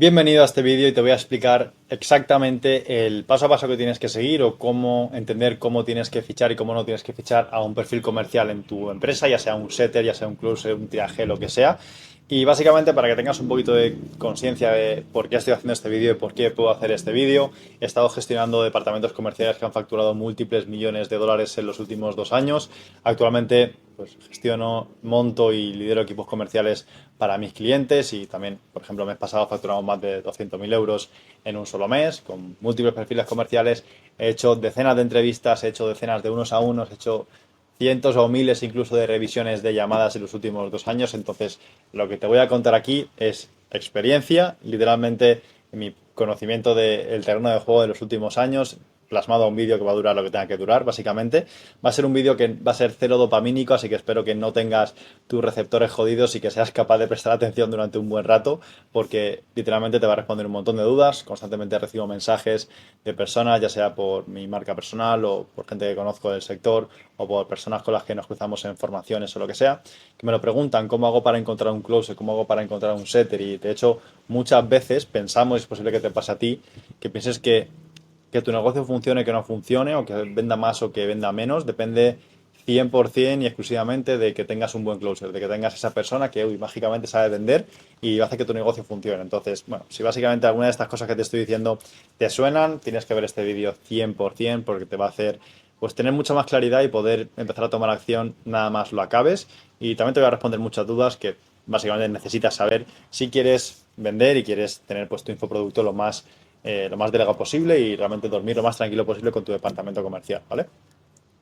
Bienvenido a este vídeo y te voy a explicar exactamente el paso a paso que tienes que seguir o cómo entender cómo tienes que fichar y cómo no tienes que fichar a un perfil comercial en tu empresa, ya sea un setter, ya sea un closer, un tiraje, lo que sea. Y básicamente para que tengas un poquito de conciencia de por qué estoy haciendo este vídeo y por qué puedo hacer este vídeo, he estado gestionando departamentos comerciales que han facturado múltiples millones de dólares en los últimos 2 años. Actualmente pues gestiono, monto y lidero equipos comerciales para mis clientes y también, por ejemplo, el mes pasado facturamos más de 200.000 euros en un solo mes con múltiples perfiles comerciales. He hecho decenas de entrevistas, he hecho decenas de unos a unos, he hecho cientos o miles incluso de revisiones de llamadas en los últimos 2 años. Entonces, lo que te voy a contar aquí es experiencia, literalmente mi conocimiento del terreno de juego de los últimos años, plasmado a un vídeo que va a durar lo que tenga que durar, básicamente. Va a ser un vídeo que va a ser cero dopamínico, así que espero que no tengas tus receptores jodidos y que seas capaz de prestar atención durante un buen rato, porque literalmente te va a responder un montón de dudas. Constantemente recibo mensajes de personas, ya sea por mi marca personal o por gente que conozco del sector o por personas con las que nos cruzamos en formaciones o lo que sea, que me lo preguntan cómo hago para encontrar un closer, cómo hago para encontrar un setter. Y de hecho, muchas veces pensamos, es posible que te pase a ti, que pienses que tu negocio funcione, que no funcione, o que venda más o que venda menos, depende 100% y exclusivamente de que tengas un buen closer, de que tengas esa persona que mágicamente sabe vender y hace que tu negocio funcione. Entonces, bueno, si básicamente alguna de estas cosas que te estoy diciendo te suenan, tienes que ver este vídeo 100% porque te va a hacer pues tener mucha más claridad y poder empezar a tomar acción nada más lo acabes. Y también te voy a responder muchas dudas que básicamente necesitas saber si quieres vender y quieres tener pues tu infoproducto lo más delegado posible y realmente dormir lo más tranquilo posible con tu departamento comercial, ¿vale?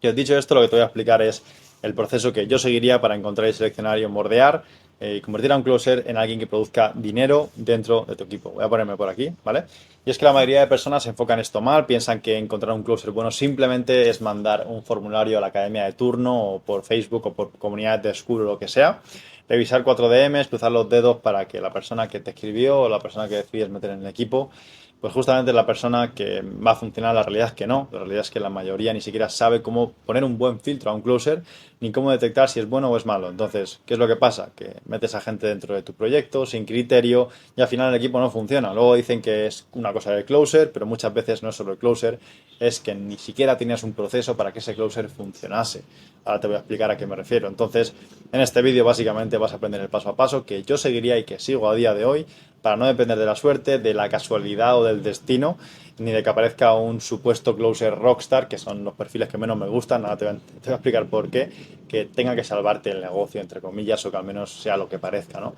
Y dicho esto, lo que te voy a explicar es el proceso que yo seguiría para encontrar y seleccionar y onboardear y convertir a un closer en alguien que produzca dinero dentro de tu equipo. Voy a ponerme por aquí, ¿vale? Y es que la mayoría de personas se enfocan esto mal, piensan que encontrar un closer bueno simplemente es mandar un formulario a la academia de turno o por Facebook o por comunidad de school o lo que sea, revisar 4 DMs, cruzar los dedos para que la persona que te escribió o la persona que decides meter en el equipo pues justamente la persona que va a funcionar. La realidad es que no. La realidad es que la mayoría ni siquiera sabe cómo poner un buen filtro a un closer, ni cómo detectar si es bueno o es malo. Entonces, ¿qué es lo que pasa? Que metes a gente dentro de tu proyecto sin criterio y al final el equipo no funciona. Luego dicen que es una cosa del closer, pero muchas veces no es solo el closer, es que ni siquiera tenías un proceso para que ese closer funcionase. Ahora te voy a explicar a qué me refiero. Entonces, en este vídeo básicamente vas a aprender el paso a paso que yo seguiría y que sigo a día de hoy para no depender de la suerte, de la casualidad o del destino, ni de que aparezca un supuesto closer rockstar, que son los perfiles que menos me gustan. Ahora te voy a explicar por qué, que tenga que salvarte el negocio, entre comillas, o que al menos sea lo que parezca, ¿no?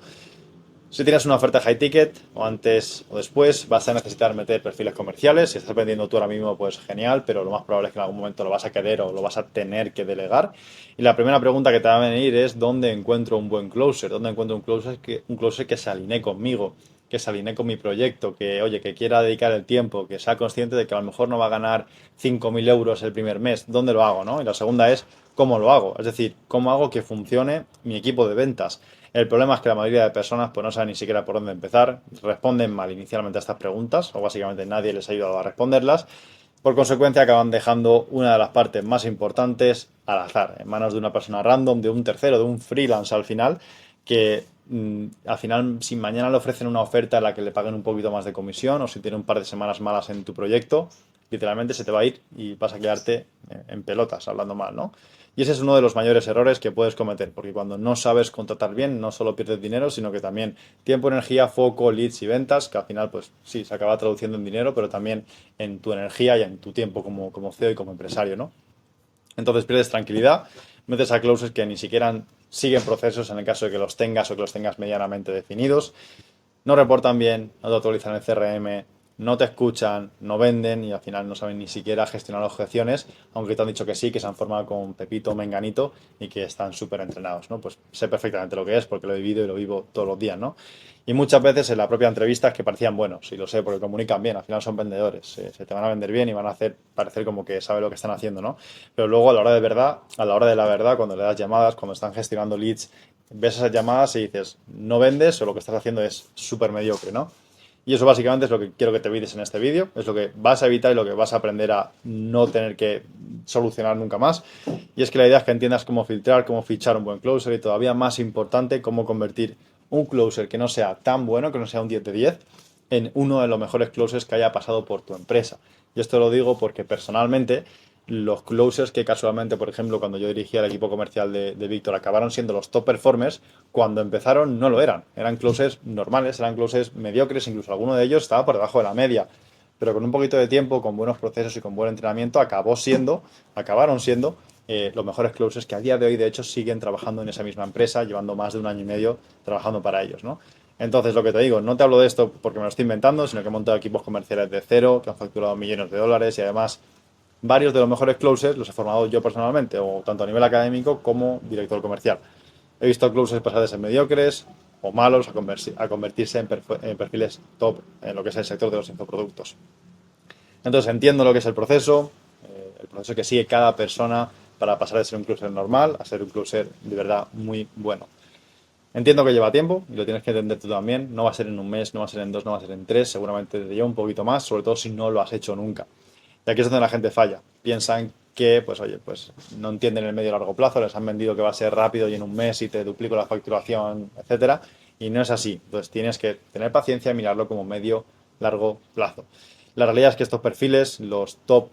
Si tienes una oferta high ticket, o antes o después, vas a necesitar meter perfiles comerciales. Si estás vendiendo tú ahora mismo, pues genial, pero lo más probable es que en algún momento lo vas a querer o lo vas a tener que delegar. Y la primera pregunta que te va a venir es: ¿dónde encuentro un buen closer? ¿Dónde encuentro un closer que se alinee conmigo, que se alinee con mi proyecto, que, oye, que quiera dedicar el tiempo, que sea consciente de que a lo mejor no va a ganar 5.000 euros el primer mes? ¿Dónde lo hago, no? Y la segunda es: ¿cómo lo hago? Es decir, ¿cómo hago que funcione mi equipo de ventas? El problema es que la mayoría de personas pues no saben ni siquiera por dónde empezar, responden mal inicialmente a estas preguntas o básicamente nadie les ha ayudado a responderlas. Por consecuencia acaban dejando una de las partes más importantes al azar, en manos de una persona random, de un tercero, de un freelance al final, que al final si mañana le ofrecen una oferta en la que le paguen un poquito más de comisión o si tiene un par de semanas malas en tu proyecto, literalmente se te va a ir y vas a quedarte en pelotas, hablando mal, ¿no? Y ese es uno de los mayores errores que puedes cometer, porque cuando no sabes contratar bien, no solo pierdes dinero, sino que también tiempo, energía, foco, leads y ventas, que al final, pues sí, se acaba traduciendo en dinero, pero también en tu energía y en tu tiempo como CEO y como empresario, ¿no? Entonces pierdes tranquilidad, metes a closers que ni siquiera siguen procesos en el caso de que los tengas o que los tengas medianamente definidos, no reportan bien, no te actualizan el CRM, no te escuchan, no venden y al final no saben ni siquiera gestionar objeciones, aunque te han dicho que sí, que se han formado con Pepito, Menganito y que están súper entrenados, ¿no? Pues sé perfectamente lo que es porque lo he vivido y lo vivo todos los días, ¿no? Y muchas veces en la propia entrevista es que parecían buenos, y lo sé porque comunican bien, al final son vendedores, se te van a vender bien y van a hacer parecer como que saben lo que están haciendo, ¿no? Pero luego a la hora de verdad, a la hora de la verdad, cuando le das llamadas, cuando están gestionando leads, ves esas llamadas y dices, no vendes o lo que estás haciendo es súper mediocre, ¿no? Y eso básicamente es lo que quiero que te evites en este vídeo, es lo que vas a evitar y lo que vas a aprender a no tener que solucionar nunca más. Y es que la idea es que entiendas cómo filtrar, cómo fichar un buen closer y todavía más importante, cómo convertir un closer que no sea tan bueno, que no sea un 10 de 10, en uno de los mejores closers que haya pasado por tu empresa. Y esto lo digo porque personalmente los closers que casualmente, por ejemplo, cuando yo dirigía el equipo comercial de Víctor, acabaron siendo los top performers, cuando empezaron no lo eran. Eran closers normales, eran closers mediocres, incluso alguno de ellos estaba por debajo de la media. Pero con un poquito de tiempo, con buenos procesos y con buen entrenamiento, acabaron siendo los mejores closers que a día de hoy, de hecho, siguen trabajando en esa misma empresa, llevando más de un año y medio trabajando para ellos, ¿no? Entonces, lo que te digo, no te hablo de esto porque me lo estoy inventando, sino que he montado equipos comerciales de cero, que han facturado millones de dólares y además varios de los mejores closers los he formado yo personalmente, o tanto a nivel académico como director comercial. He visto closers pasar de ser mediocres o malos a convertirse en perfiles top en lo que es el sector de los infoproductos. Entonces entiendo lo que es el proceso que sigue cada persona para pasar de ser un closer normal a ser un closer de verdad muy bueno. Entiendo que lleva tiempo y lo tienes que entender tú también. No va a ser en un mes, no va a ser en dos, no va a ser en tres. Seguramente te lleva un poquito más, sobre todo si no lo has hecho nunca. Y aquí es donde la gente falla. Piensan que, pues oye, pues no entienden el medio y largo plazo, les han vendido que va a ser rápido y en un mes y te duplico la facturación, etcétera. Y no es así. Entonces tienes que tener paciencia y mirarlo como medio largo plazo. La realidad es que estos perfiles, los top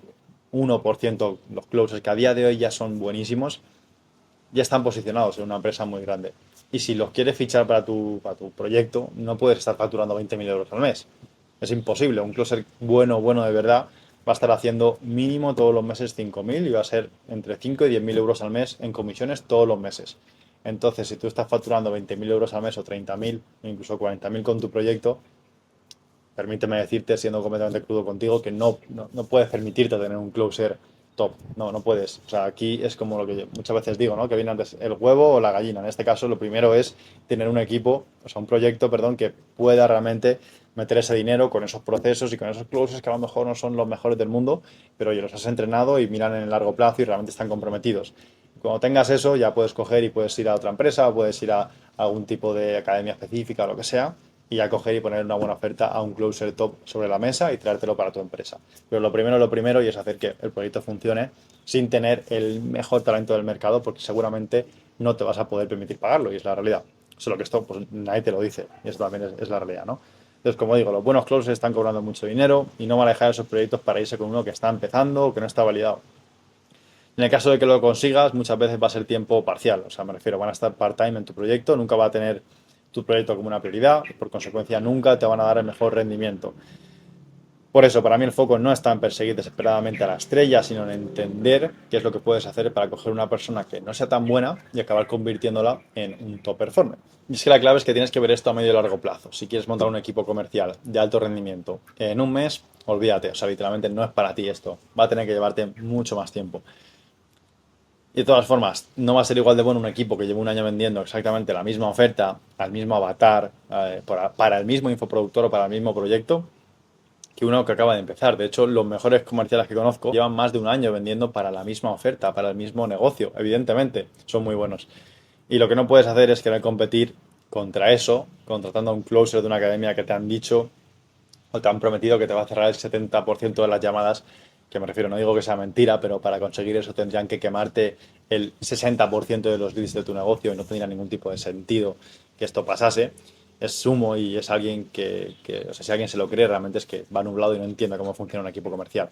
1%, los closers que a día de hoy ya son buenísimos, ya están posicionados en una empresa muy grande. Y si los quieres fichar para tu proyecto, no puedes estar facturando 20.000 euros al mes. Es imposible. Un closer bueno, bueno de verdad, va a estar haciendo mínimo todos los meses 5.000 y va a ser entre 5 y 10.000 euros al mes en comisiones todos los meses. Entonces, si tú estás facturando 20.000 euros al mes o 30.000 o incluso 40.000 con tu proyecto, permíteme decirte, siendo completamente crudo contigo, que no puedes permitirte tener un closer top. No puedes. O sea, aquí es como lo que yo muchas veces digo, ¿no? Que viene antes el huevo o la gallina. En este caso, lo primero es tener un equipo, o sea, un proyecto, perdón, que pueda realmente meter ese dinero con esos procesos y con esos closers que a lo mejor no son los mejores del mundo, pero oye, los has entrenado y miran en el largo plazo y realmente están comprometidos. Cuando tengas eso, ya puedes coger y puedes ir a otra empresa o puedes ir a algún tipo de academia específica o lo que sea y ya coger y poner una buena oferta a un closer top sobre la mesa y traértelo para tu empresa. Pero lo primero y es hacer que el proyecto funcione sin tener el mejor talento del mercado porque seguramente no te vas a poder permitir pagarlo y es la realidad. Solo que esto pues nadie te lo dice y esto también es la realidad, ¿no? Entonces, como digo, los buenos closers están cobrando mucho dinero y no van a dejar esos proyectos para irse con uno que está empezando o que no está validado. En el caso de que lo consigas, muchas veces va a ser tiempo parcial, o sea, me refiero, van a estar part-time en tu proyecto, nunca va a tener tu proyecto como una prioridad, por consecuencia nunca te van a dar el mejor rendimiento. Por eso, para mí el foco no está en perseguir desesperadamente a la estrella, sino en entender qué es lo que puedes hacer para coger una persona que no sea tan buena y acabar convirtiéndola en un top performer. Y es que la clave es que tienes que ver esto a medio y largo plazo. Si quieres montar un equipo comercial de alto rendimiento en un mes, olvídate, o sea, literalmente no es para ti esto. Va a tener que llevarte mucho más tiempo. Y de todas formas, no va a ser igual de bueno un equipo que lleva un año vendiendo exactamente la misma oferta, al mismo avatar, para el mismo infoproductor o para el mismo proyecto, que uno que acaba de empezar. De hecho, los mejores comerciales que conozco llevan más de un año vendiendo para la misma oferta, para el mismo negocio. Evidentemente, son muy buenos. Y lo que no puedes hacer es querer competir contra eso, contratando a un closer de una academia que te han dicho o te han prometido que te va a cerrar el 70% de las llamadas, que me refiero, no digo que sea mentira, pero para conseguir eso tendrían que quemarte el 60% de los leads de tu negocio y no tendría ningún tipo de sentido que esto pasase. Es sumo y es alguien o sea, si alguien se lo cree, realmente es que va nublado y no entiende cómo funciona un equipo comercial.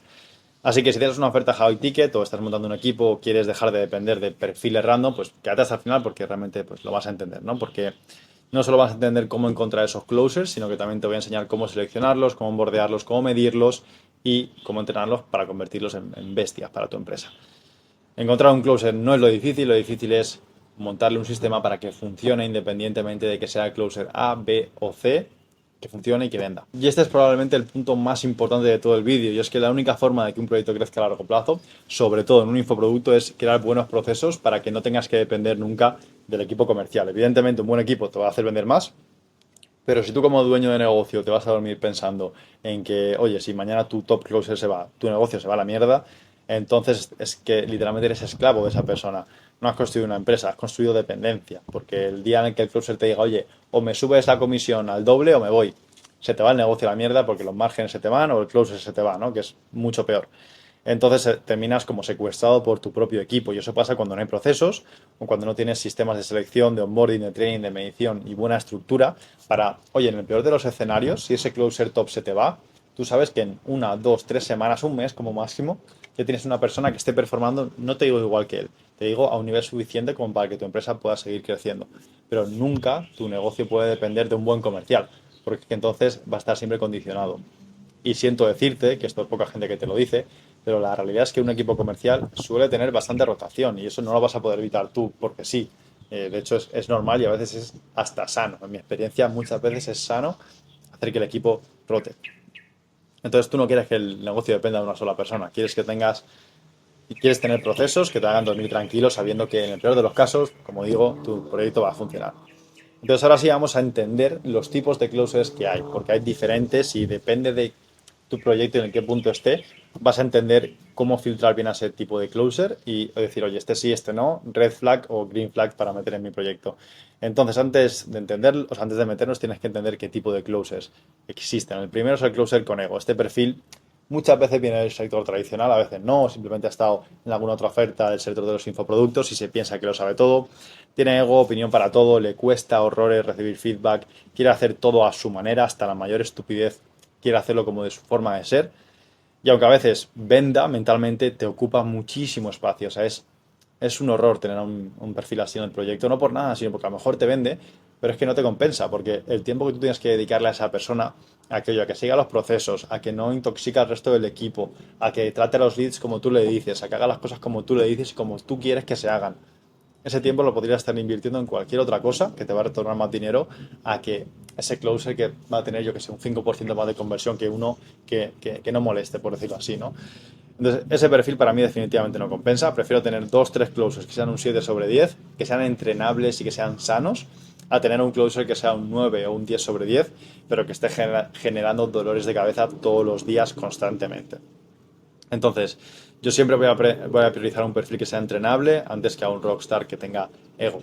Así que si tienes una oferta high ticket o estás montando un equipo o quieres dejar de depender de perfiles random, pues quédate hasta el final porque realmente pues, lo vas a entender, ¿no? Porque no solo vas a entender cómo encontrar esos closers, sino que también te voy a enseñar cómo seleccionarlos, cómo bordearlos, cómo medirlos y cómo entrenarlos para convertirlos en bestias para tu empresa. Encontrar un closer no es lo difícil es montarle un sistema para que funcione independientemente de que sea el closer A, B o C, que funcione y que venda. Y este es probablemente el punto más importante de todo el vídeo, y es que la única forma de que un proyecto crezca a largo plazo, sobre todo en un infoproducto, es crear buenos procesos para que no tengas que depender nunca del equipo comercial. Evidentemente, un buen equipo te va a hacer vender más, pero si tú como dueño de negocio te vas a dormir pensando en que, oye, si mañana tu top closer se va, tu negocio se va a la mierda, entonces es que literalmente eres esclavo de esa persona. No has construido una empresa, has construido dependencia. Porque el día en el que el closer te diga, oye, o me subes la comisión al doble o me voy, se te va el negocio a la mierda porque los márgenes se te van o el closer se te va, ¿no? Que es mucho peor. Entonces terminas como secuestrado por tu propio equipo y eso pasa cuando no hay procesos o cuando no tienes sistemas de selección, de onboarding, de training, de medición y buena estructura para, oye, en el peor de los escenarios, si ese closer top se te va, tú sabes que en 1, 2, 3 semanas, un mes como máximo, ya tienes una persona que esté performando, no te digo igual que él, te digo a un nivel suficiente como para que tu empresa pueda seguir creciendo. Pero nunca tu negocio puede depender de un buen comercial, porque entonces va a estar siempre condicionado. Y siento decirte, que esto es poca gente que te lo dice, pero la realidad es que un equipo comercial suele tener bastante rotación y eso no lo vas a poder evitar tú porque sí. De hecho, es normal y a veces es hasta sano. En mi experiencia, muchas veces es sano hacer que el equipo rote. Entonces, tú no quieres que el negocio dependa de una sola persona. Quieres tener procesos que te hagan dormir tranquilo sabiendo que en el peor de los casos, como digo, tu proyecto va a funcionar. Entonces ahora sí vamos a entender los tipos de closers que hay, porque hay diferentes y depende de tu proyecto y en qué punto esté, vas a entender cómo filtrar bien a ese tipo de closer y decir, oye, este sí, este no, red flag o green flag para meter en mi proyecto. Entonces, antes de entender, o sea, antes de meternos, tienes que entender qué tipo de closers existen. El primero es el closer con ego. Este perfil muchas veces viene del sector tradicional, a veces no, simplemente ha estado en alguna otra oferta del sector de los infoproductos y se piensa que lo sabe todo. Tiene ego, opinión para todo, le cuesta horrores recibir feedback, quiere hacer todo a su manera, hasta la mayor estupidez quiere hacerlo como de su forma de ser. Y aunque a veces venda mentalmente, te ocupa muchísimo espacio. O sea, es un horror tener un perfil así en el proyecto. No por nada, sino porque a lo mejor te vende, pero es que no te compensa. Porque el tiempo que tú tienes que dedicarle a esa persona, a aquello, a que siga los procesos, a que no intoxica al resto del equipo, a que trate a los leads como tú le dices, a que haga las cosas como tú le dices y como tú quieres que se hagan, ese tiempo lo podrías estar invirtiendo en cualquier otra cosa que te va a retornar más dinero a que ese closer que va a tener, yo que sé, un 5% más de conversión que uno que no moleste, por decirlo así, ¿no? Entonces, ese perfil para mí definitivamente no compensa. Prefiero tener dos, tres closers que sean un 7/10, que sean entrenables y que sean sanos, a tener un closer que sea un 9 o un 10/10, pero que esté generando dolores de cabeza todos los días constantemente. Entonces, yo siempre voy a priorizar un perfil que sea entrenable antes que a un rockstar que tenga ego.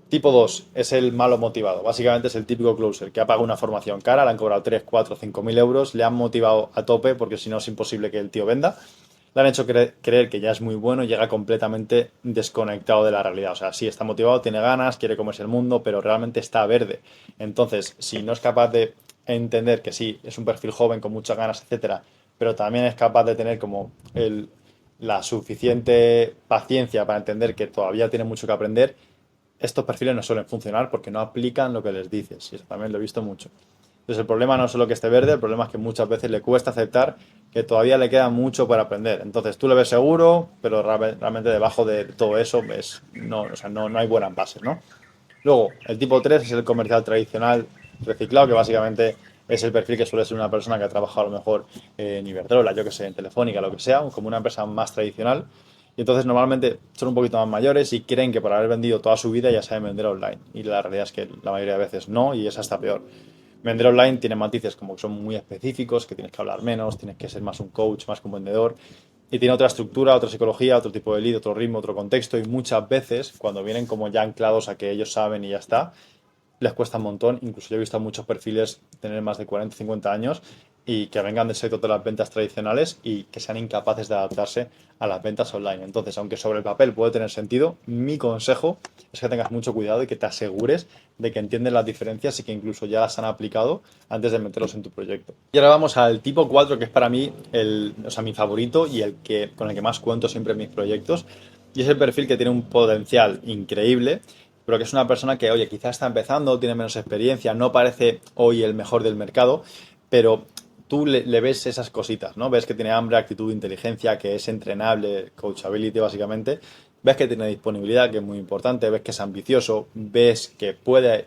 Tipo 2 es el malo motivado. Básicamente es el típico closer que ha pagado una formación cara, le han cobrado 3, 4, 5 mil euros, le han motivado a tope porque si no es imposible que el tío venda. Le han hecho creer que ya es muy bueno y llega completamente desconectado de la realidad. O sea, sí está motivado, tiene ganas, quiere comerse el mundo, pero realmente está verde. Entonces, si no es capaz de entender que sí, es un perfil joven con muchas ganas, etcétera, pero también es capaz de tener como la suficiente paciencia para entender que todavía tiene mucho que aprender, estos perfiles no suelen funcionar porque no aplican lo que les dices. Y eso también lo he visto mucho. Entonces el problema no es solo que esté verde, el problema es que muchas veces le cuesta aceptar que todavía le queda mucho para aprender. Entonces tú le ves seguro, pero realmente debajo de todo eso no, o sea, no hay buenas bases, ¿no? Luego, el tipo 3 es el comercial tradicional reciclado, que básicamente es el perfil que suele ser una persona que ha trabajado a lo mejor en Iberdrola, yo que sé, en Telefónica, lo que sea, como una empresa más tradicional. Y entonces normalmente son un poquito más mayores y creen que por haber vendido toda su vida ya saben vender online. Y la realidad es que la mayoría de veces no, y es hasta peor. Vender online tiene matices como que son muy específicos, que tienes que hablar menos, tienes que ser más un coach, más que un vendedor. Y tiene otra estructura, otra psicología, otro tipo de lead, otro ritmo, otro contexto. Y muchas veces, cuando vienen como ya anclados a que ellos saben y ya está, les cuesta un montón. Incluso yo he visto muchos perfiles tener más de 40 50 años y que vengan del sector de las ventas tradicionales y que sean incapaces de adaptarse a las ventas online. Entonces, aunque sobre el papel puede tener sentido, mi consejo es que tengas mucho cuidado y que te asegures de que entienden las diferencias y que incluso ya las han aplicado antes de meterlos en tu proyecto. Y ahora vamos al tipo 4 que es para mí o sea, mi favorito y con el que más cuento siempre en mis proyectos. Y es el perfil que tiene un potencial increíble, pero que es una persona que, oye, quizás está empezando, tiene menos experiencia, no parece hoy el mejor del mercado, pero tú le ves esas cositas, ¿no? Ves que tiene hambre, actitud, inteligencia, que es entrenable, coachability básicamente, ves que tiene disponibilidad, que es muy importante, ves que es ambicioso, ves que puede,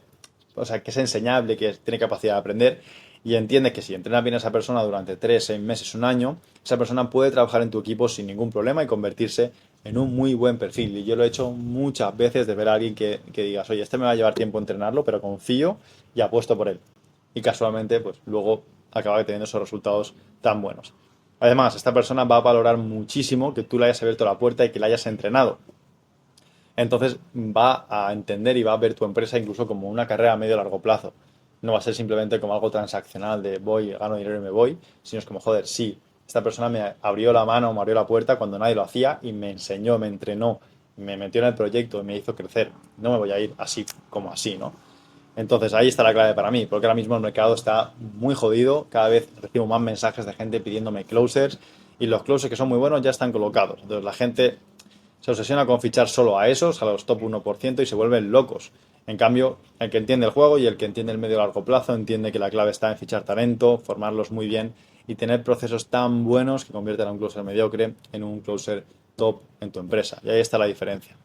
o sea, que es enseñable, que tiene capacidad de aprender y entiendes que si entrenas bien a esa persona durante 3 6 meses, un año, esa persona puede trabajar en tu equipo sin ningún problema y convertirse en un muy buen perfil. Y yo lo he hecho muchas veces de ver a alguien que digas, oye, este me va a llevar tiempo entrenarlo, pero confío y apuesto por él. Y casualmente, pues luego acaba teniendo esos resultados tan buenos. Además, esta persona va a valorar muchísimo que tú le hayas abierto la puerta y que la hayas entrenado. Entonces va a entender y va a ver tu empresa incluso como una carrera a medio largo plazo. No va a ser simplemente como algo transaccional de voy, gano dinero y me voy, sino es como, joder, sí, esta persona me abrió la mano, me abrió la puerta cuando nadie lo hacía y me enseñó, me entrenó, me metió en el proyecto y me hizo crecer. No me voy a ir así como así, ¿no? Entonces ahí está la clave para mí, porque ahora mismo el mercado está muy jodido, cada vez recibo más mensajes de gente pidiéndome closers y los closers que son muy buenos ya están colocados. Entonces la gente se obsesiona con fichar solo a esos, a los top 1% y se vuelven locos. En cambio, el que entiende el juego y el que entiende el medio a largo plazo entiende que la clave está en fichar talento, formarlos muy bien y tener procesos tan buenos que convierten a un closer mediocre en un closer top en tu empresa. Y ahí está la diferencia.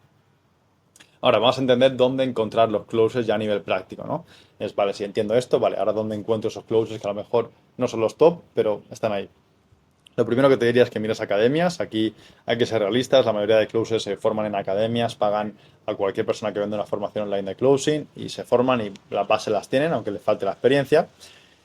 Ahora vamos a entender dónde encontrar los closers ya a nivel práctico, ¿no? Es, vale, si entiendo esto, vale, ahora dónde encuentro esos closers que a lo mejor no son los top, pero están ahí. Lo primero que te diría es que mires academias. Aquí hay que ser realistas. La mayoría de closers se forman en academias, pagan a cualquier persona que vende una formación online de closing y se forman y las bases las tienen, aunque les falte la experiencia.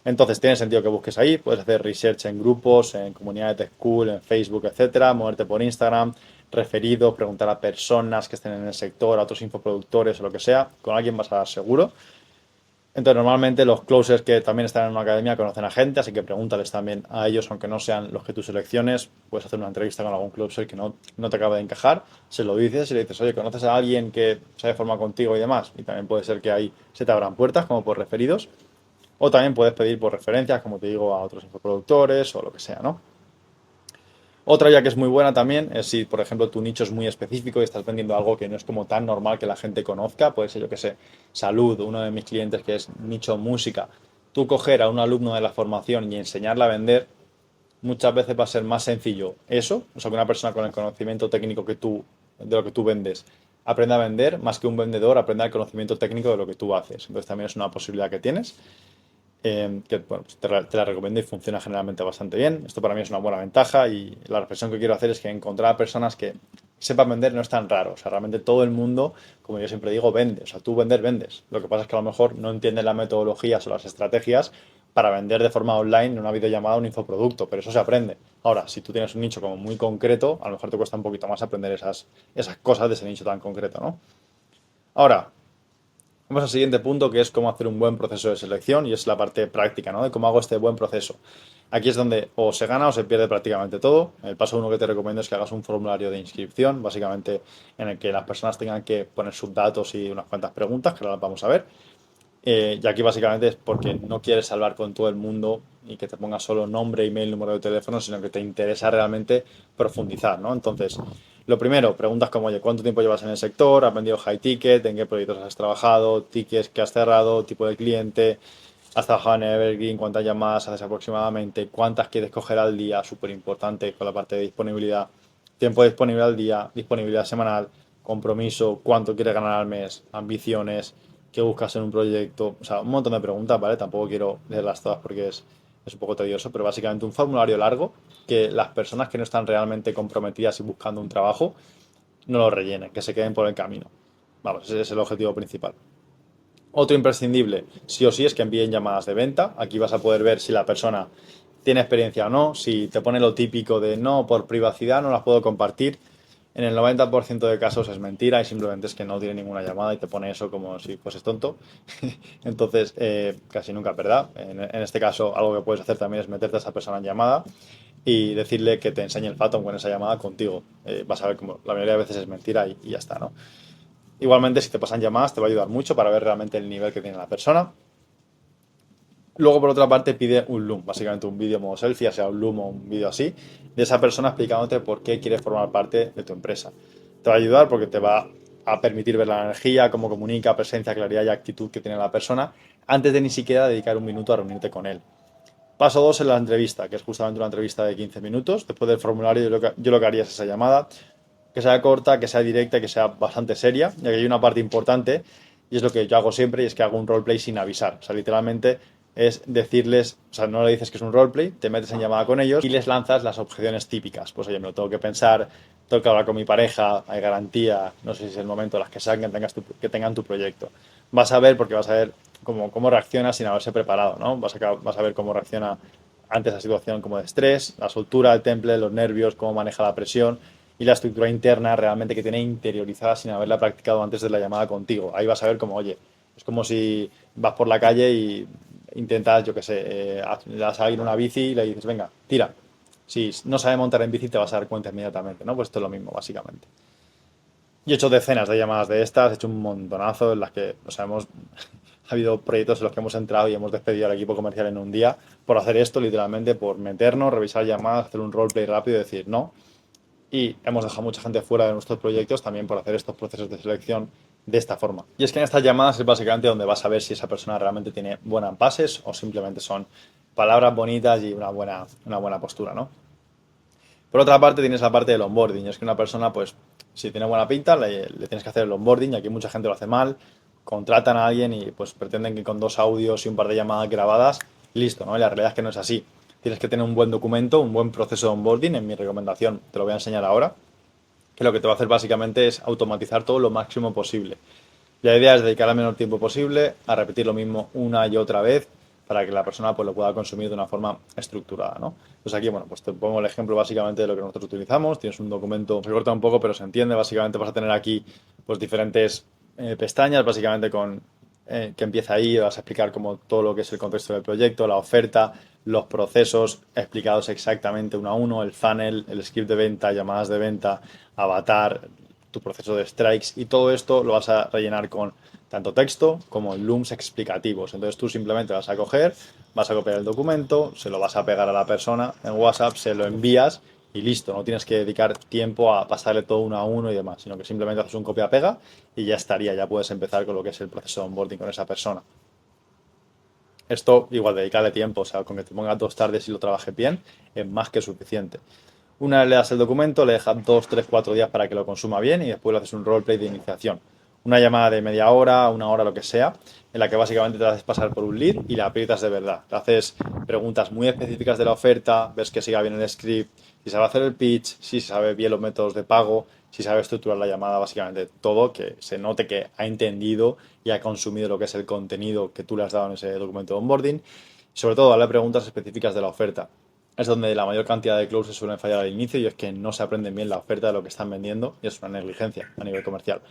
Entonces tiene sentido que busques ahí. Puedes hacer research en grupos, en comunidades de school, en Facebook, etcétera. Moverte por Instagram, referidos, preguntar a personas que estén en el sector, a otros infoproductores o lo que sea. Con alguien vas a dar seguro. Entonces, normalmente los closers que también están en una academia conocen a gente, así que pregúntales también a ellos, aunque no sean los que tú selecciones. Puedes hacer una entrevista con algún closer que no te acaba de encajar, se lo dices y le dices, oye, ¿conoces a alguien que se haya formado contigo y demás? Y también puede ser que ahí se te abran puertas, como por referidos. O también puedes pedir por referencias, como te digo, a otros infoproductores o lo que sea, ¿no? Otra ya que es muy buena también es si, por ejemplo, tu nicho es muy específico y estás vendiendo algo que no es como tan normal que la gente conozca, puede ser, yo que sé, salud, uno de mis clientes que es nicho música. Tú coger a un alumno de la formación y enseñarle a vender, muchas veces va a ser más sencillo eso, o sea, que una persona con el conocimiento técnico de lo que tú vendes, aprenda a vender, más que un vendedor aprenda el conocimiento técnico de lo que tú haces. Entonces también es una posibilidad que tienes que bueno, pues te la recomiendo y funciona generalmente bastante bien. Esto para mí es una buena ventaja y la reflexión que quiero hacer es que encontrar a personas que sepan vender no es tan raro. O sea, realmente todo el mundo, como yo siempre digo, vende. O sea, tú vender, vendes. Lo que pasa es que a lo mejor no entienden las metodologías o las estrategias para vender de forma online en una videollamada un infoproducto, pero eso se aprende. Ahora, si tú tienes un nicho como muy concreto, a lo mejor te cuesta un poquito más aprender esas cosas de ese nicho tan concreto, ¿no? Ahora, vamos al siguiente punto, que es cómo hacer un buen proceso de selección y es la parte práctica, ¿no? De cómo hago este buen proceso. Aquí es donde o se gana o se pierde prácticamente todo. El paso uno que te recomiendo es que hagas un formulario de inscripción, básicamente en el que las personas tengan que poner sus datos y unas cuantas preguntas, que ahora las vamos a ver. Y aquí básicamente es porque no quieres hablar con todo el mundo y que te pongas solo nombre, email, número de teléfono, sino que te interesa realmente profundizar, ¿no? Entonces, lo primero, preguntas como, oye, ¿cuánto tiempo llevas en el sector? ¿Has vendido high ticket? ¿En qué proyectos has trabajado? ¿Tickets que has cerrado? ¿Tipo de cliente? ¿Has trabajado en Evergreen? ¿Cuántas llamadas haces aproximadamente? ¿Cuántas quieres coger al día? Súper importante con la parte de disponibilidad. Tiempo disponible al día, disponibilidad semanal, compromiso, cuánto quieres ganar al mes, ambiciones, qué buscas en un proyecto, o sea, un montón de preguntas, ¿vale? Tampoco quiero leerlas todas porque es un poco tedioso, pero básicamente un formulario largo que las personas que no están realmente comprometidas y buscando un trabajo no lo rellenen, que se queden por el camino. Vamos, ese es el objetivo principal. Otro imprescindible, sí o sí, es que envíen llamadas de venta. Aquí vas a poder ver si la persona tiene experiencia o no, si te pone lo típico de no, por privacidad no las puedo compartir. En el 90% de casos es mentira y simplemente es que no tiene ninguna llamada y te pone eso como si fueses tonto. Entonces, casi nunca es verdad. En este caso, algo que puedes hacer también es meterte a esa persona en llamada y decirle que te enseñe el Phantom con esa llamada contigo. Vas a ver como la mayoría de veces es mentira y ya está, ¿no? Igualmente, si te pasan llamadas, te va a ayudar mucho para ver realmente el nivel que tiene la persona. Luego, por otra parte, pide un Loom, básicamente un vídeo modo selfie, ya sea un Loom o un vídeo así, de esa persona explicándote por qué quieres formar parte de tu empresa. Te va a ayudar porque te va a permitir ver la energía, cómo comunica, presencia, claridad y actitud que tiene la persona, antes de ni siquiera dedicar un minuto a reunirte con él. Paso 2 es la entrevista, que es justamente una entrevista de 15 minutos. Después del formulario, yo lo que haría es esa llamada, que sea corta, que sea directa, que sea bastante seria, ya que hay una parte importante, y es lo que yo hago siempre, y es que hago un roleplay sin avisar. O sea, literalmente es decirles, o sea, no le dices que es un roleplay, te metes en llamada con ellos y les lanzas las objeciones típicas. Pues oye, me lo tengo que pensar, tengo que hablar con mi pareja, hay garantía, no sé si es el momento, las que sean que tengan tu proyecto. Vas a ver, porque vas a ver cómo reacciona sin haberse preparado, ¿no? Vas a ver cómo reacciona ante esa situación como de estrés, la soltura, el temple, los nervios, cómo maneja la presión y la estructura interna realmente que tiene interiorizada sin haberla practicado antes de la llamada contigo. Ahí vas a ver como, oye, es como si vas por la calle y intentas, yo qué sé, le das a alguien una bici y le dices, venga, tira. Si no sabe montar en bici te vas a dar cuenta inmediatamente, ¿no? Pues esto es lo mismo, básicamente. Yo he hecho decenas de llamadas de estas, he hecho un montonazo en las que, o sea, ha habido proyectos en los que hemos entrado y hemos despedido al equipo comercial en un día por hacer esto, literalmente, por meternos, revisar llamadas, hacer un roleplay rápido y decir no. Y hemos dejado mucha gente fuera de nuestros proyectos también por hacer estos procesos de selección de esta forma. Y es que en estas llamadas es básicamente donde vas a ver si esa persona realmente tiene buenas bases o simplemente son palabras bonitas y una buena postura, ¿no? Por otra parte, tienes la parte del onboarding. Y es que una persona, pues, si tiene buena pinta, le tienes que hacer el onboarding. Y aquí mucha gente lo hace mal. Contratan a alguien y pues pretenden que con 2 audios y un par de llamadas grabadas, listo, ¿no? Y la realidad es que no es así. Tienes que tener un buen documento, un buen proceso de onboarding. En mi recomendación te lo voy a enseñar ahora. Que lo que te va a hacer básicamente es automatizar todo lo máximo posible. La idea es dedicar el menor tiempo posible a repetir lo mismo una y otra vez para que la persona pues, lo pueda consumir de una forma estructurada, ¿no? Pues aquí, bueno, pues te pongo el ejemplo básicamente de lo que nosotros utilizamos. Tienes un documento, se corta un poco, pero se entiende. Básicamente vas a tener aquí pues diferentes pestañas, básicamente con que empieza ahí, vas a explicar como todo lo que es el contexto del proyecto, la oferta, los procesos explicados exactamente uno a uno, el funnel, el script de venta, llamadas de venta, avatar, tu proceso de strikes y todo esto lo vas a rellenar con tanto texto como looms explicativos. Entonces tú simplemente vas a coger, vas a copiar el documento, se lo vas a pegar a la persona en WhatsApp, se lo envías y listo. No tienes que dedicar tiempo a pasarle todo uno a uno y demás, sino que simplemente haces un copia-pega y ya estaría. Ya puedes empezar con lo que es el proceso de onboarding con esa persona. Esto, igual, dedicarle tiempo, o sea, con que te pongas 2 tardes y lo trabajes bien, es más que suficiente. Una vez le das el documento, le dejas 2, 3, 4 días para que lo consuma bien y después le haces un roleplay de iniciación. Una llamada de media hora, una hora, lo que sea, en la que básicamente te haces pasar por un lead y la aprietas de verdad. Te haces preguntas muy específicas de la oferta, ves que siga bien el script, si sabe hacer el pitch, si sabe bien los métodos de pago, si sabe estructurar la llamada, básicamente todo, que se note que ha entendido y ha consumido lo que es el contenido que tú le has dado en ese documento de onboarding. Sobre todo, darle preguntas específicas de la oferta. Es donde la mayor cantidad de closes suelen fallar al inicio y es que no se aprenden bien la oferta de lo que están vendiendo y es una negligencia a nivel comercial.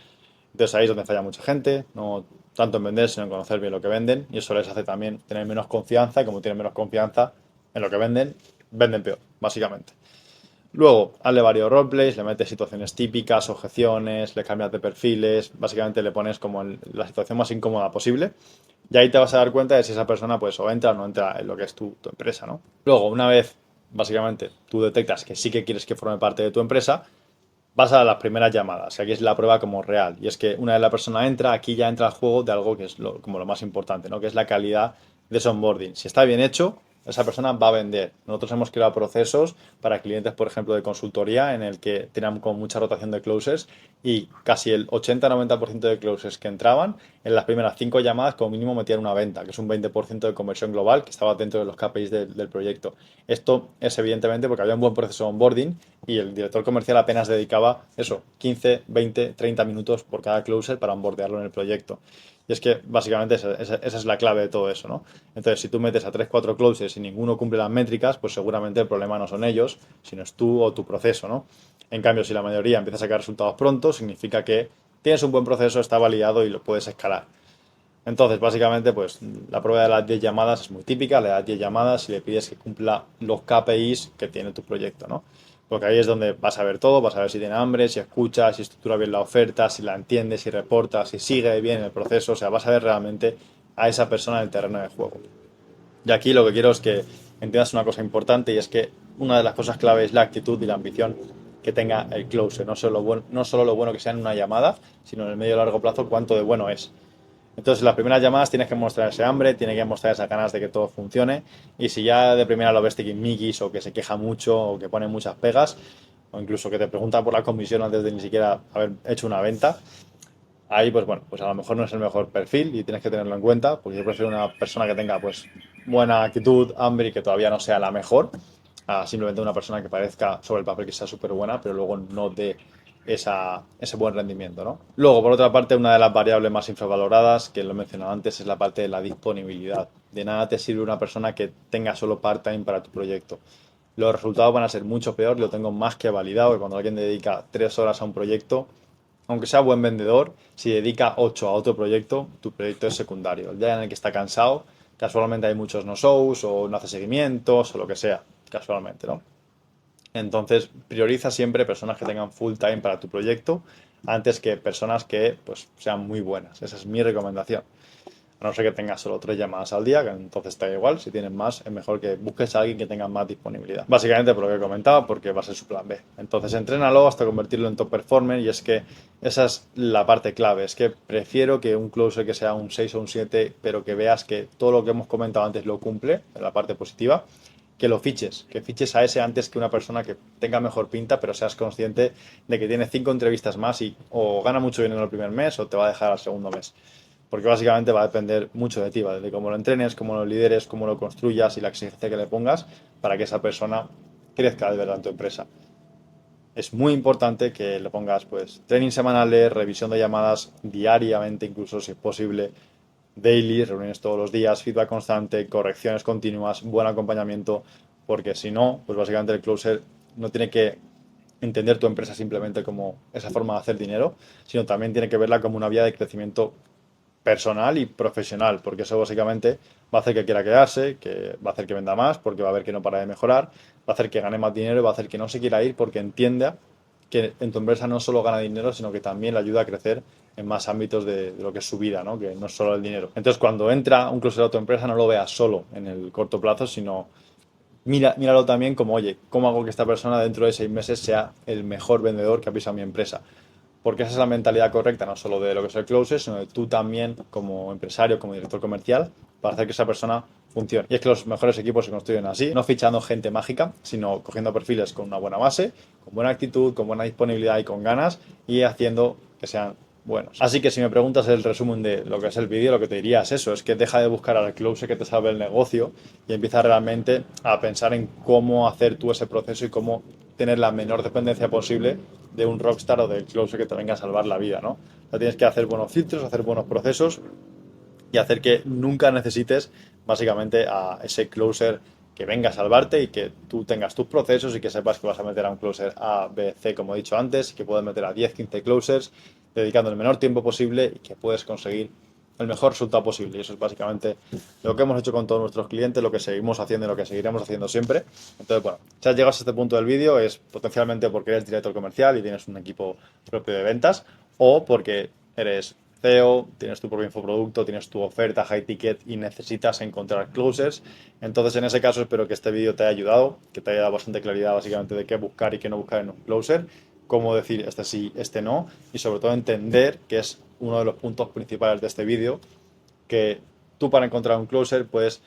Entonces ahí es donde falla mucha gente, no tanto en vender, sino en conocer bien lo que venden y eso les hace también tener menos confianza y como tienen menos confianza en lo que venden, venden peor, básicamente. Luego, hazle varios roleplays, le metes situaciones típicas, objeciones, le cambias de perfiles, básicamente le pones como la situación más incómoda posible y ahí te vas a dar cuenta de si esa persona pues o entra o no entra en lo que es tu empresa, ¿no? Luego, una vez básicamente tú detectas que sí que quieres que forme parte de tu empresa, vas a las primeras llamadas, y aquí es la prueba como real. Y es que una vez la persona entra, aquí ya entra al juego de algo que es como lo más importante, ¿no? Que es la calidad de ese onboarding. Si está bien hecho, esa persona va a vender. Nosotros hemos creado procesos para clientes, por ejemplo, de consultoría, en el que tenían con mucha rotación de closes y casi el 80-90% de closes que entraban, en las primeras 5 llamadas, como mínimo metían una venta, que es un 20% de conversión global que estaba dentro de los KPIs del proyecto. Esto es evidentemente porque había un buen proceso de onboarding y el director comercial apenas dedicaba eso, 15, 20, 30 minutos por cada closer para onboardearlo en el proyecto. Y es que básicamente esa es la clave de todo eso, ¿no? Entonces, si tú metes a 3 4 closes y ninguno cumple las métricas, pues seguramente el problema no son ellos, sino es tú o tu proceso, ¿no? En cambio, si la mayoría empieza a sacar resultados pronto, significa que tienes un buen proceso, está validado y lo puedes escalar. Entonces, básicamente, pues la prueba de las 10 llamadas es muy típica, le das 10 llamadas y le pides que cumpla los KPIs que tiene tu proyecto, ¿no? Porque ahí es donde vas a ver todo, vas a ver si tiene hambre, si escucha, si estructura bien la oferta, si la entiende, si reporta, si sigue bien el proceso, o sea, vas a ver realmente a esa persona en el terreno de juego. Y aquí lo que quiero es que entiendas una cosa importante y es que una de las cosas clave es la actitud y la ambición que tenga el close, no solo lo bueno que sea en una llamada, sino en el medio y largo plazo cuánto de bueno es. Entonces, en las primeras llamadas tienes que mostrar ese hambre, tienes que mostrar esas ganas de que todo funcione. Y si ya de primera lo ves tiquismiquis o que se queja mucho o que pone muchas pegas, o incluso que te pregunta por la comisión antes de ni siquiera haber hecho una venta, ahí pues bueno, pues a lo mejor no es el mejor perfil y tienes que tenerlo en cuenta, porque yo prefiero una persona que tenga pues buena actitud, hambre y que todavía no sea la mejor, a simplemente una persona que parezca sobre el papel que sea súper buena, pero luego no dé ese buen rendimiento, ¿no? Luego, por otra parte, una de las variables más infravaloradas, que lo he mencionado antes, es la parte de la disponibilidad. De nada te sirve una persona que tenga solo part-time para tu proyecto. Los resultados van a ser mucho peor, lo tengo más que validado, que cuando alguien dedica 3 horas a un proyecto, aunque sea buen vendedor, si dedica 8 a otro proyecto, tu proyecto es secundario. El día en el que está cansado, casualmente hay muchos no-shows o no hace seguimientos o lo que sea, casualmente, ¿no? Entonces, prioriza siempre personas que tengan full time para tu proyecto antes que personas que pues, sean muy buenas. Esa es mi recomendación. A no ser que tengas solo 3 llamadas al día, que entonces te da igual. Si tienes más, es mejor que busques a alguien que tenga más disponibilidad. Básicamente por lo que he comentado, porque va a ser su plan B. Entonces, entrénalo hasta convertirlo en top performer y es que esa es la parte clave. Es que prefiero que un closer que sea un 6 o un 7, pero que veas que todo lo que hemos comentado antes lo cumple, en la parte positiva, que fiches a ese antes que una persona que tenga mejor pinta, pero seas consciente de que tiene 5 entrevistas más y o gana mucho dinero el primer mes o te va a dejar al segundo mes. Porque básicamente va a depender mucho de ti, ¿vale? De cómo lo entrenes, cómo lo lideres, cómo lo construyas y la exigencia que le pongas para que esa persona crezca de verdad en tu empresa. Es muy importante que le pongas pues training semanales, revisión de llamadas diariamente, incluso si es posible, daily, reuniones todos los días, feedback constante, correcciones continuas, buen acompañamiento, porque si no, pues básicamente el closer no tiene que entender tu empresa simplemente como esa forma de hacer dinero, sino también tiene que verla como una vía de crecimiento personal y profesional, porque eso básicamente va a hacer que quiera quedarse, que va a hacer que venda más, porque va a ver que no para de mejorar, va a hacer que gane más dinero y va a hacer que no se quiera ir porque entienda que en tu empresa no solo gana dinero, sino que también le ayuda a crecer en más ámbitos de lo que es su vida, ¿no? Que no es solo el dinero. Entonces, cuando entra un closer a tu empresa, no lo veas solo en el corto plazo, sino míralo también como, oye, ¿cómo hago que esta persona dentro de 6 meses sea el mejor vendedor que ha pisado mi empresa? Porque esa es la mentalidad correcta, no solo de lo que es el closer, sino de tú también como empresario, como director comercial, para hacer que esa persona funcione. Y es que los mejores equipos se construyen así, no fichando gente mágica, sino cogiendo perfiles con una buena base, con buena actitud, con buena disponibilidad y con ganas, y haciendo que sean buenos. Así que si me preguntas el resumen de lo que es el vídeo, lo que te diría es eso, es que deja de buscar al closer que te salve el negocio y empieza realmente a pensar en cómo hacer tú ese proceso y cómo tener la menor dependencia posible de un rockstar o del closer que te venga a salvar la vida, ¿no? O sea, tienes que hacer buenos filtros, hacer buenos procesos y hacer que nunca necesites básicamente a ese closer que venga a salvarte y que tú tengas tus procesos y que sepas que vas a meter a un closer A, B, C, como he dicho antes, y que puedes meter a 10, 15 closers dedicando el menor tiempo posible y que puedes conseguir el mejor resultado posible. Y eso es básicamente lo que hemos hecho con todos nuestros clientes, lo que seguimos haciendo y lo que seguiremos haciendo siempre. Entonces, bueno, si has llegado a este punto del vídeo es potencialmente porque eres director comercial y tienes un equipo propio de ventas o porque eres CEO, tienes tu propio infoproducto, tienes tu oferta high ticket y necesitas encontrar closers. Entonces, en ese caso, espero que este vídeo te haya ayudado, que te haya dado bastante claridad básicamente de qué buscar y qué no buscar en un closer, cómo decir este sí, este no, y sobre todo entender que es uno de los puntos principales de este vídeo, que tú para encontrar un closer puedes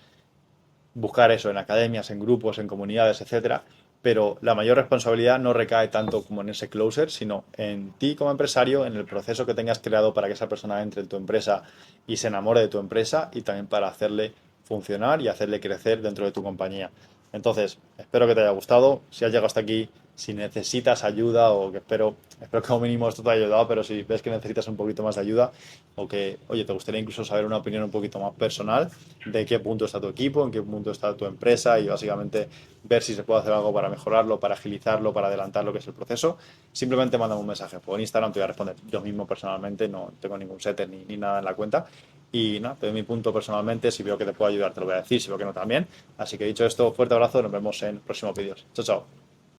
buscar eso en academias, en grupos, en comunidades, etcétera, pero la mayor responsabilidad no recae tanto como en ese closer, sino en ti como empresario, en el proceso que tengas creado para que esa persona entre en tu empresa y se enamore de tu empresa y también para hacerle funcionar y hacerle crecer dentro de tu compañía. Entonces, espero que te haya gustado. Si has llegado hasta aquí, si necesitas ayuda o que espero que como mínimo esto te haya ayudado, pero si ves que necesitas un poquito más de ayuda o que, oye, te gustaría incluso saber una opinión un poquito más personal de qué punto está tu equipo, en qué punto está tu empresa y básicamente ver si se puede hacer algo para mejorarlo, para agilizarlo, para adelantar lo que es el proceso, simplemente mándame un mensaje. Por Instagram te voy a responder yo mismo personalmente, no tengo ningún setter ni nada en la cuenta. Y nada, te doy mi punto personalmente, si veo que te puedo ayudar te lo voy a decir, si veo que no también. Así que dicho esto, fuerte abrazo, nos vemos en próximos vídeos. Chao, chao.